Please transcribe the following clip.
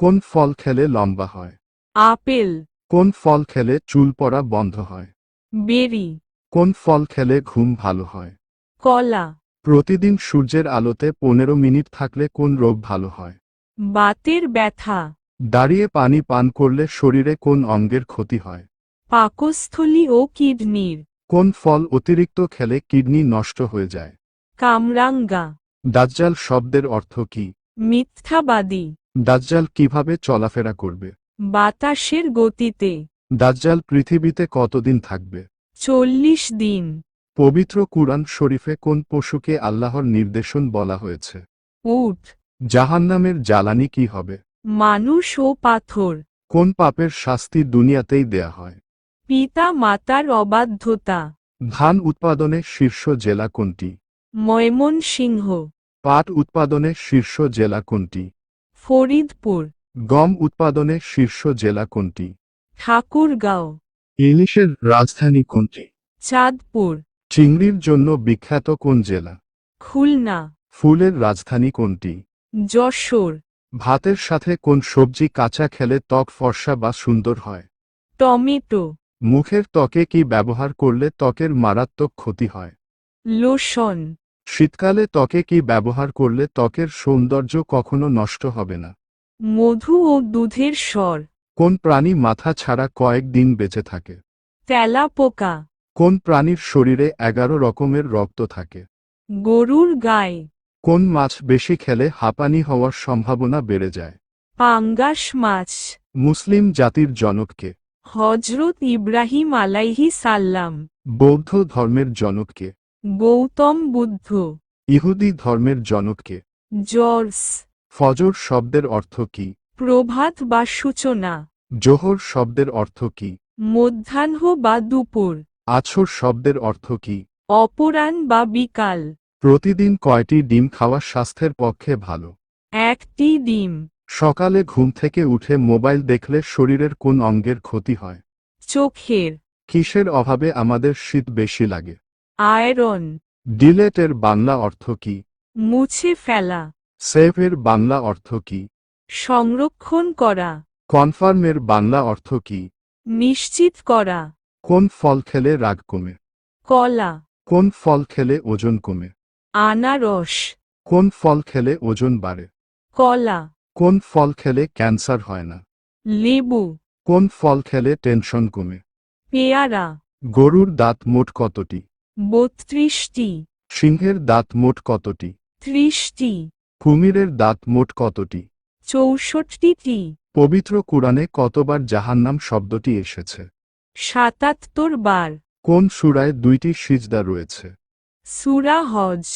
কোন ফল খেলে লম্বা হয়? আপেল, কোন ফল খেলে চুল পড়া বন্ধ হয়? বেরি, কোন ফল খেলে ঘুম ভালো হয়? কলা, প্রতিদিন সূর্যের আলোতে 15 মিনিট থাকলে কোন রোগ ভালো হয়? বাতের ব্যথা, দাঁড়িয়ে পানি পান করলে শরীরে কোন অঙ্গের ক্ষতি হয়? পাকস্থলী ও কিডনির, কোন ফল অতিরিক্ত খেলে কিডনি নষ্ট হয়ে যায়? কামরাঙ্গা, দাজ্জাল শব্দের অর্থ কি? মিথ্যাবাদী, দাজ্জাল কিভাবে চলাফেরা করবে? বাতাসের গতিতে, দাজ্জাল পৃথিবীতে কতদিন থাকবে? 40 দিন, পবিত্র কুরআন শরীফে কোন পশুকে আল্লাহর নির্দেশন বলা হয়েছে? উট, জাহান্নামের জ্বালানি কি হবে? মানুষ ও পাথর, কোন পাপের শাস্তি দুনিয়াতেই দেয়া হয়? পিতা মাতার অবাধ্যতা, ধান উৎপাদনে শীর্ষ জেলা কোনটি? ময়মনসিংহ, পাট উৎপাদনে শীর্ষ জেলা কোনটি? ফরিদপুর, গম উৎপাদনে শীর্ষ জেলা কোনটি? ঠাকুরগাঁও, ইলিশের রাজধানী কোনটি? চাঁদপুর, চিংড়ির জন্য বিখ্যাত কোন জেলা? খুলনা, ফুলের রাজধানী কোনটি? যশোর, ভাতের সাথে কোন সবজি কাঁচা খেলে ত্বক ফর্সা বা সুন্দর হয়? টমেটো, মুখের ত্বকে কি ব্যবহার করলে ত্বকের মারাত্মক ক্ষতি হয়? লোশন, শীতকালে ত্বকে কি ব্যবহার করলে ত্বকের সৌন্দর্য কখনো নষ্ট হবে না? মধু ও দুধের স্বর, কোন প্রাণী মাথা ছাড়া কয়েক দিন বেঁচে থাকে? তেলাপোকা, কোন প্রাণীর শরীরে 11 রকমের রক্ত থাকে? গরুর গায়ে, কোন মাছ বেশি খেলে হাঁপানি হওয়ার সম্ভাবনা বেড়ে যায়? পাঙ্গাস মাছ, মুসলিম জাতির জনককে? হজরত ইব্রাহিম সাল্লাম, বৌদ্ধ ধর্মের জনককে? গৌতম বুদ্ধ, ইহুদি ধর্মের জনককে? জর্জ, ফজর শব্দের অর্থ কি? প্রভাত বা সূচনা, জোহর শব্দের অর্থ কি? মধ্যাহ্ন বা দুপুর, আছর শব্দের অর্থ কি? অপরাহ্ন বা বিকাল, প্রতিদিন কয়টি ডিম খাওয়া স্বাস্থ্যের পক্ষে ভালো? একটি ডিম, সকালে ঘুম থেকে উঠে মোবাইল দেখলে শরীরের কোন অঙ্গের ক্ষতি হয়? চোখের, কিসের অভাবে আমাদের শীত বেশি লাগে? আয়রন, ডিলেটের বাংলা অর্থ কি? মুছে ফেলা, সেভের বাংলা অর্থ কি? সংরক্ষণ করা, কনফার্মের বাংলা অর্থ কি? নিশ্চিত করা, কোন ফল খেলে রাগ কমে? কলা, কোন ফল খেলে ওজন কমে? আনারস, কোন ফল খেলে ওজন বাড়ে? কলা, কোন ফল খেলে ক্যান্সার হয় না? লেবু, কোন ফল খেলে টেনশন কমে? পেয়ারা, গরুর দাঁত মোট কতটি? 32টি, সিংহের দাঁত মোট কতটি? 30টি, কুমিরের দাঁত মোট কতটি? 64টি, পবিত্র কুরআনে কতবার জাহান্নাম শব্দটি এসেছে? 77 বার, কোন সূরায় 2টি সিজদা রয়েছে? সূরা হজ।